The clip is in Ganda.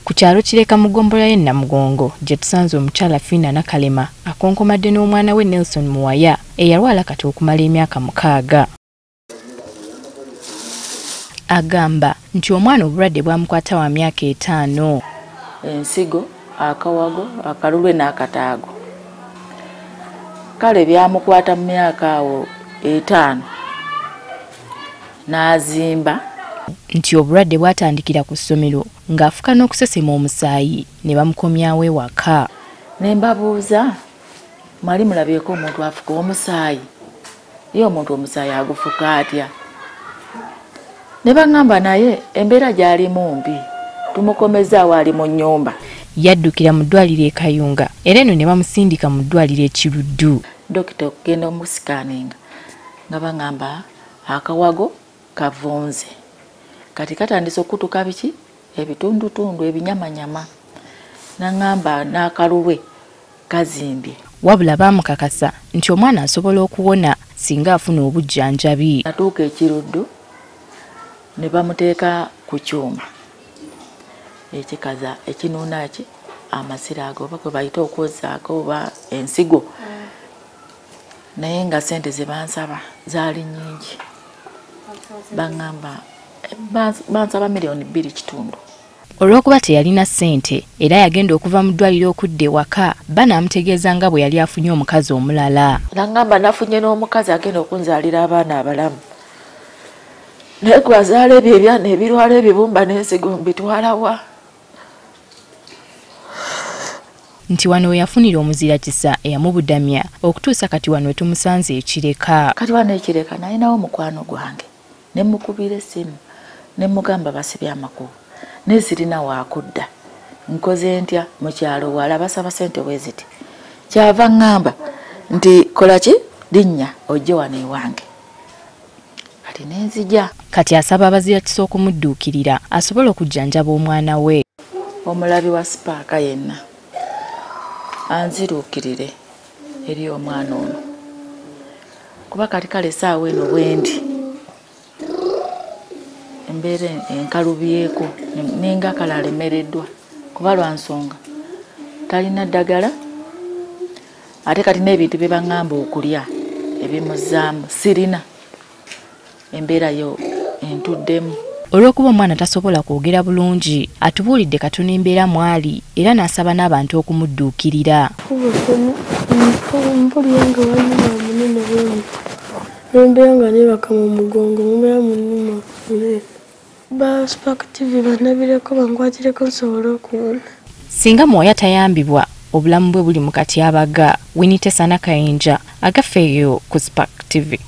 Ku kyalo Kireka mu ggombolola y'e Namugongo gye tusanze omukyala Fina Nakalema akonkomadde n'omwana we Nelson Muwaya eyalwala kati okumala emyaka 6. Agamba nti omwana obulwadde bwamukwata wa myaka 5. Ensigo, akawago, akalulwe n'akataago. Kale byamukwata mu myaka awo 5 n'azimba. Nti obulwadde bwatandikira ku ssomero ng'afuka n'okusesema omusaayi ne bamukomyawo ewaka. Ne mbabuuza, mwali mulabyeko omuntu afuka omusaayi? Ye omuntu omusaayi agufuka atya? Ne baŋŋamba naye embeera gy'alimu mbi, tumukomezaawo ali mu nnyumba. Yaddukira mu ddwaliro e Kayunga era eno ne bamusindika mu ddwaliro e Kiruddu. Dokita okugenda omusikaninga nga baŋŋamba akawago kavunze. Kati katandise okutuka biki? Ebitundutundu, ebinyamanyama. Naŋŋamba n'akalulwe kazimbye. Wabula baamukakasa nti omwana asobola okuwona singa afuna obujjanjabi. Atuuka e Kiruddu ne bamuteeka ku kyuma ekikaza ekinuuna ki amasira ago oba kwe bayita okwozaako oba ensigo. Naye nga sente ze bansaba zaali nnyingi. Baŋŋamba bansaba $2,500,000. Olw'okuba teyalina ssente era yagenda okuva mu ddwaliro okudda ewaka, banaamutegeeza nga bwe yali afunye omukazi omulala. Naŋŋamba nafunye n'omukazi agenda okunzaalira abaana abalamu. Naye gwe azaala ebyo ebyana ebirwala ebibumba n'ensigo mbitwala wa? Nti wano we yafunira omuzira kisa eyamubudamya okutuusa kati wano tumusanze e Kireka. Kati wano e Kireka nalinawo mukwano gwange. Ne mukubira essimu ne mugamba basibye amakubo. Ne sirina waakudda. Nkoze ntya mu kyalo wala basaba ssente bwe ziti. Kyava ŋŋamba nti kola ki? Linnya ojje wano ewange. Kati nenzija. Kati asaba abazira kisa okumudduukirira asobole okujjanjaba omwana we. Omulabi wa Sipaaka yenna anziruukirire eri omwana ono. Kuba kati kale essaawa eno bwendi embeera enkalubyeko ninga kale alemereddwa kuba lwa nsonga talina ddagala ate kati n'ebintu bye baŋŋamba okulya ebimuzaamu sirina. Embeera yo entuddemu. Olw'okuba omwana tasobola kwogera bulungi atubuulidde katono embeera mwali era n'asaba n'abantu okumudduukirira. Mpulira nga wanyuma munene bw'omuti nembeera nga neebaka mu mugongo mumbeera munuma ba Spark TV banabireko bangwatireko nsobole okuwona. Singa Muwaya tayambibwa obulamu bwe buli mu katyabaga. Winnie Tessa Nakayinja agafeeyo ku Spark TV.